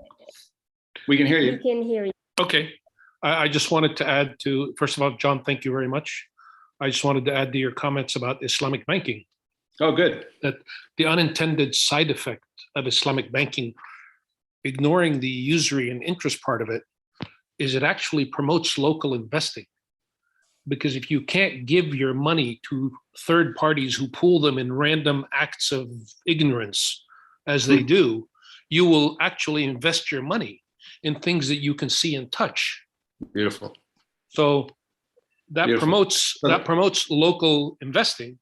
We can hear you. We can hear you. Okay, I just wanted to add to, first of all, John, thank you very much. I just wanted to add to your comments about Islamic banking. Oh, good. That the unintended side effect of Islamic banking, ignoring the usury and interest part of it, is it actually promotes local investing. because if you can't give your money to third parties who pool them in random acts of ignorance, as they do, you will actually invest your money in things that you can see and touch. Beautiful. So that Beautiful. promotes local investing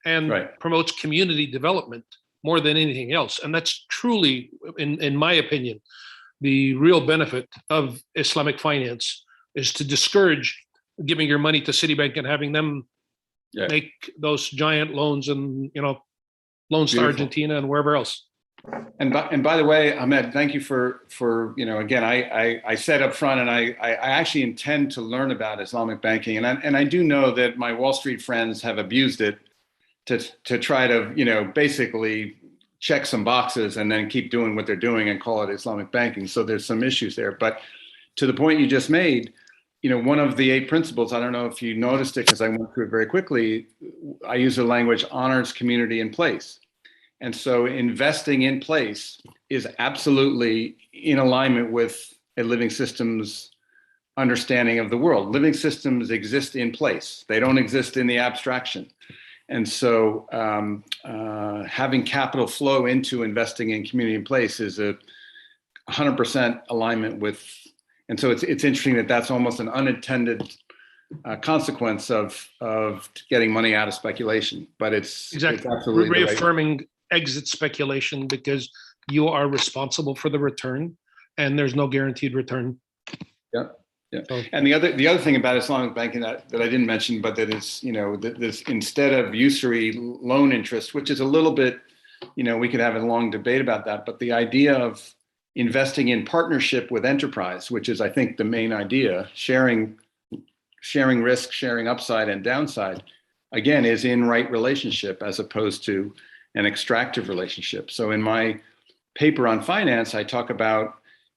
and Right. promotes community development more than anything else. And that's truly, in my opinion, the real benefit of Islamic finance is to discourage giving your money to Citibank and having them make those giant loans and loans to Argentina and wherever else. And by the way, Ahmed, thank you for again, I said up front, and I actually intend to learn about Islamic banking, and I do know that my Wall Street friends have abused it to try to basically check some boxes and then keep doing what they're doing and call it Islamic banking. So there's some issues there. But to the point you just made, one of the 8 principles, I don't know if you noticed it because I went through it very quickly, I use the language honors community in place. And so investing in place is absolutely in alignment with a living systems understanding of the world. Living systems exist in place. They don't exist in the abstraction. And so having capital flow into investing in community in place is a 100% alignment with, and so it's interesting that that's almost an unintended consequence of getting money out of speculation, but it's absolutely reaffirming exit speculation because you are responsible for the return and there's no guaranteed return. Yeah. Yeah. And the other thing about Islamic banking that I didn't mention, but that is, this instead of usury loan interest, which is a little bit, we could have a long debate about that, but the idea of investing in partnership with enterprise, which is, I think, the main idea, sharing risk, sharing upside and downside, again, is in right relationship as opposed to an extractive relationship. So in my paper on finance, I talk about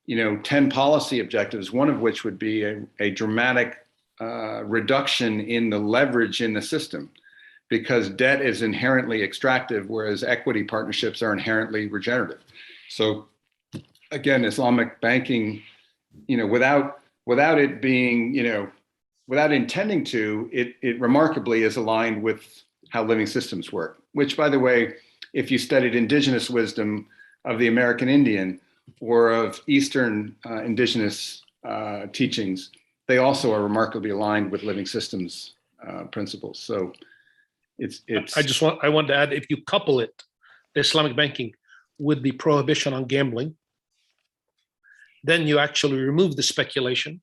10 policy objectives, one of which would be a dramatic reduction in the leverage in the system, because debt is inherently extractive, whereas equity partnerships are inherently regenerative. So again, Islamic banking, without it being, without intending to, it remarkably is aligned with how living systems work, which, by the way, if you studied indigenous wisdom of the American Indian or of Eastern indigenous teachings, they also are remarkably aligned with living systems principles. So it's. I want to add, if you couple it, Islamic banking, with the prohibition on gambling, then you actually remove the speculation,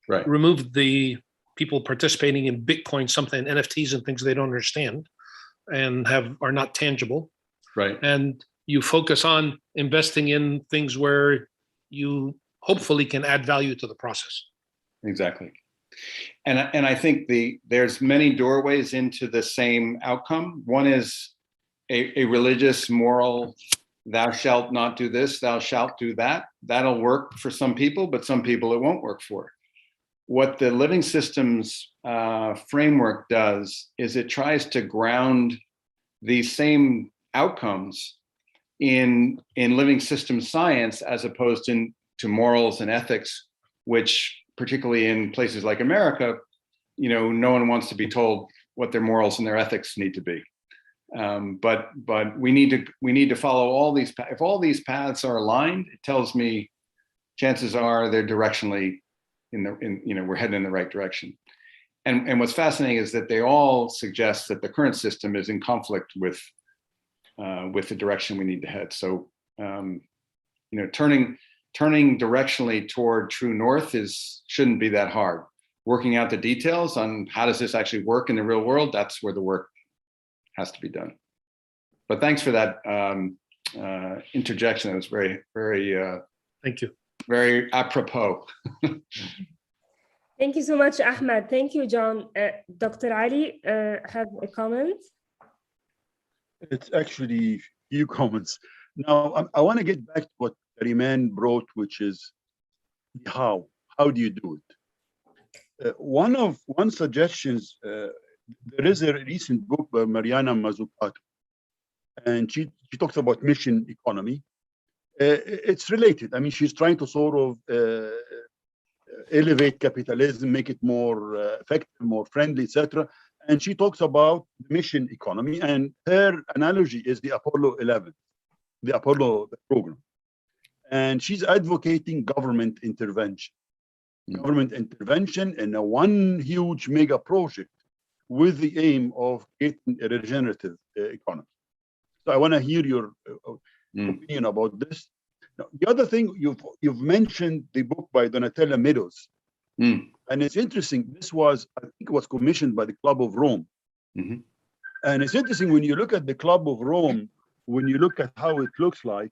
right? Remove the people participating in Bitcoin, something NFTs and things they don't understand and are not tangible, right? And you focus on investing in things where you hopefully can add value to the process. Exactly. And I think there's many doorways into the same outcome. One is a religious, moral, thou shalt not do this, thou shalt do that. That'll work for some people, but some people it won't work for. What the living systems framework does is it tries to ground these same outcomes in living system science as opposed to morals and ethics, which particularly in places like America, no one wants to be told what their morals and their ethics need to be. But we need to follow all these. If all these paths are aligned, it tells me chances are they're directionally we're heading in the right direction. And what's fascinating is that they all suggest that the current system is in conflict with the direction we need to head. So, turning directionally toward true north shouldn't be that hard. Working out the details on how does this actually work in the real world, that's where the work has to be done. But thanks for that interjection. It was very, very, thank you. Very apropos. Thank you so much, Ahmed. Thank you, John. Dr. Ali, have a comment? It's actually few comments. Now, I want to get back to what Kariman brought, which is how. How do you do it? One suggestions, there is a recent book by Mariana Mazzucato, and she talks about mission economy. It's related. I mean, she's trying to sort of elevate capitalism, make it more effective, more friendly, etc. And she talks about mission economy, and her analogy is the Apollo 11, the Apollo program. And she's advocating government intervention. Government intervention in a one huge mega project with the aim of creating a regenerative economy. So I want to hear your opinion about this. Now, the other thing, you've mentioned the book by Donatella Meadows. And it's interesting, this was, I think it was commissioned by the Club of Rome. And it's interesting when you look at the Club of Rome, when you look at how it looks like,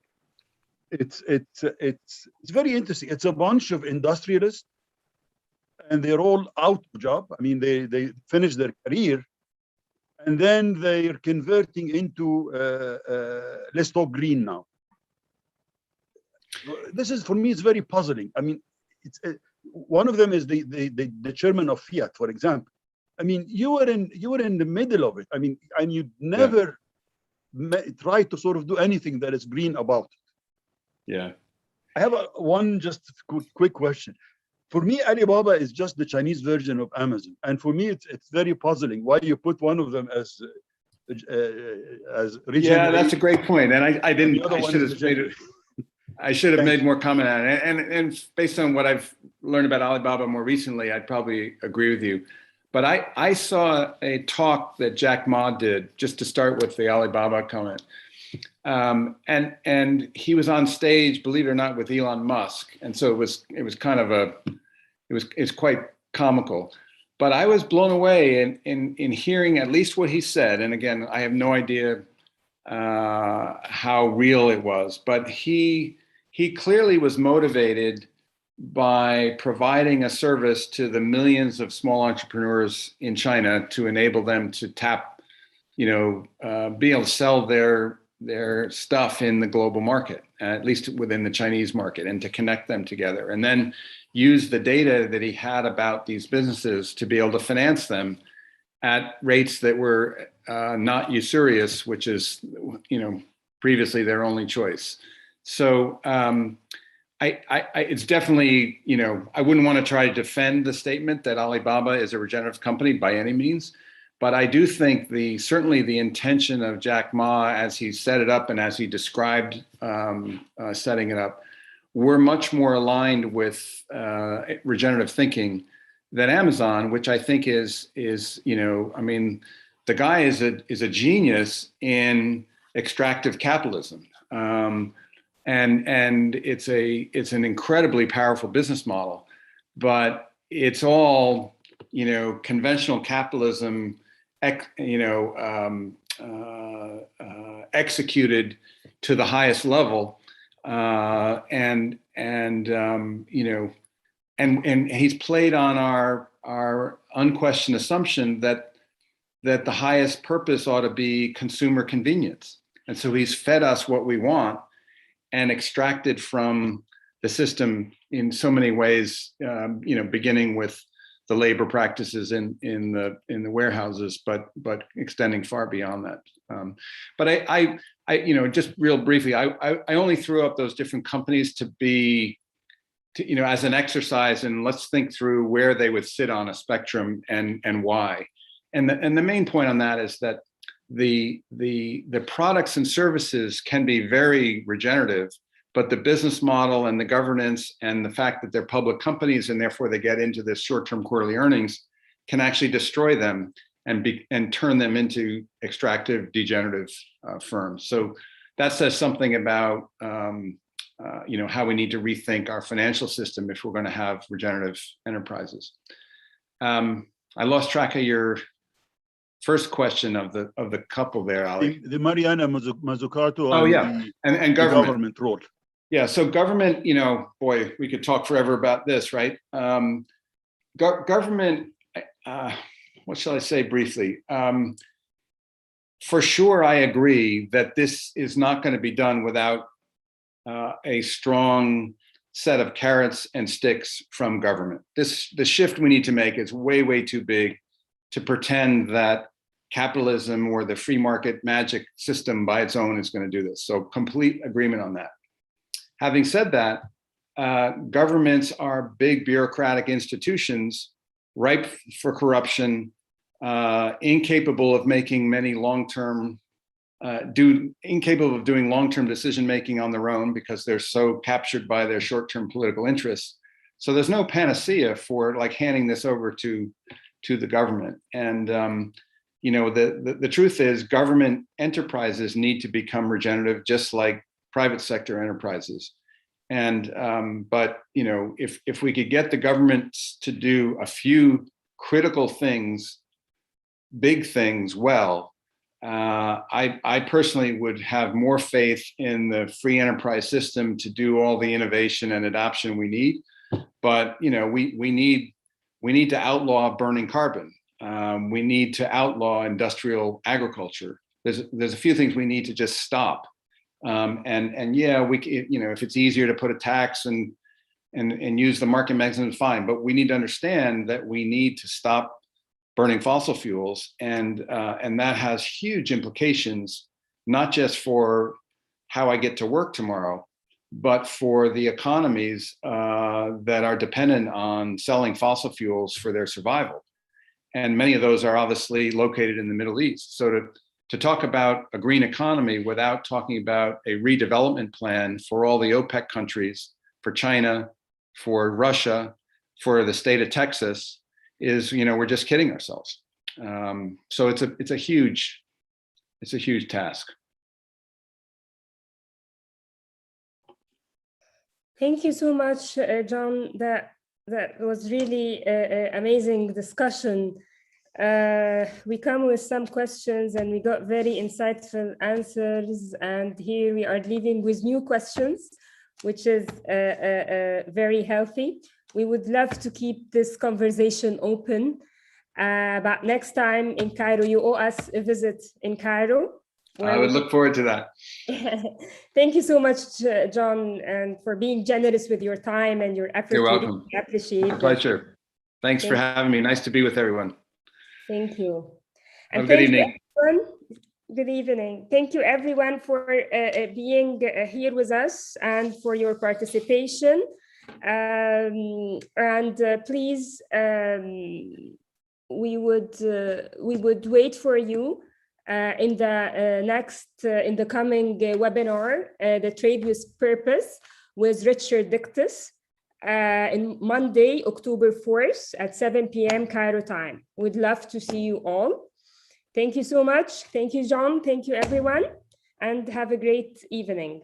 it's very interesting. It's a bunch of industrialists, and they're all out of job. I mean, they finish their career, and then they're converting into let's talk green now. This is, for me, it's very puzzling. I mean, it's one of them is the chairman of Fiat, for example. I mean, you were in the middle of it. I mean, and you never try to sort of do anything that is green about it. Yeah. I have one just quick question. For me, Alibaba is just the Chinese version of Amazon, and for me, it's very puzzling why you put one of them as Yeah, that's a great point, and I didn't. I should have made more comment on it, and based on what I've learned about Alibaba more recently, I'd probably agree with you. But I saw a talk that Jack Ma did, just to start with the Alibaba comment. And he was on stage, believe it or not, with Elon Musk. And so it was kind of it's quite comical. But I was blown away in hearing at least what he said. And again, I have no idea how real it was, but he clearly was motivated by providing a service to the millions of small entrepreneurs in China to enable them to tap, be able to sell their stuff in the global market, at least within the Chinese market, and to connect them together, and then use the data that he had about these businesses to be able to finance them at rates that were not usurious, which is, previously their only choice. So it's definitely, I wouldn't want to try to defend the statement that Alibaba is a regenerative company by any means. But I do think certainly the intention of Jack Ma, as he set it up and as he described setting it up, were much more aligned with regenerative thinking than Amazon, which I think is the guy is a genius in extractive capitalism, and it's an incredibly powerful business model, but it's all conventional capitalism. Executed to the highest level, and he's played on our unquestioned assumption that the highest purpose ought to be consumer convenience, and so he's fed us what we want and extracted from the system in so many ways, beginning with the labor practices in the warehouses, but extending far beyond that. But I just real briefly, I only threw up those different companies to as an exercise, and let's think through where they would sit on a spectrum and why. And the main point on that is that the products and services can be very regenerative, but the business model and the governance and the fact that they're public companies and therefore they get into this short-term quarterly earnings can actually destroy them and turn them into extractive, degenerative firms. So that says something about how we need to rethink our financial system if we're going to have regenerative enterprises. I lost track of your first question of the couple there, Ali. The Mariana Mazzucato. Oh yeah, and government role. Yeah, so government, boy, we could talk forever about this, right? Government, what shall I say briefly? For sure, I agree that this is not going to be done without a strong set of carrots and sticks from government. The shift we need to make is way, way too big to pretend that capitalism or the free market magic system by its own is going to do this. So complete agreement on that. Having said that, governments are big bureaucratic institutions ripe for corruption, incapable of making many long-term, incapable of doing long-term decision-making on their own because they're so captured by their short-term political interests. So there's no panacea for like handing this over to the government. And you know, the truth is government enterprises need to become regenerative just like private sector enterprises. And but you know, if we could get the governments to do a few critical things, big things well, I personally would have more faith in the free enterprise system to do all the innovation and adoption we need. But you know, we need to outlaw burning carbon. We need to outlaw industrial agriculture. There's a few things we need to just stop. And yeah, you know, if it's easier to put a tax and use the market mechanism, fine. But we need to understand that we need to stop burning fossil fuels, and that has huge implications, not just for how I get to work tomorrow, but for the economies that are dependent on selling fossil fuels for their survival. And many of those are obviously located in the Middle East. So to talk about a green economy without talking about a redevelopment plan for all the OPEC countries, for China, for Russia, for the state of Texas, is, you know, we're just kidding ourselves. So it's a huge task. Thank you so much, John. That was really amazing discussion. We come with some questions and we got very insightful answers. And here we are leaving with new questions, which is very healthy. We would love to keep this conversation open. But next time in Cairo, you owe us a visit in Cairo. I would look forward to that. Thank you so much, John, and for being generous with your time and your effort. You're welcome. I appreciate it. My pleasure. Thanks for having me. Nice to be with everyone. Thank you. And have a good evening. Good evening. Thank you, everyone, for being here with us and for your participation. Please, we would wait for you in the coming webinar, the Trade with Purpose with Richard Dictus, in Monday, October 4th at 7 p.m. Cairo time. We'd love to see you all. Thank you so much. Thank you, John. Thank you, everyone, and have a great evening.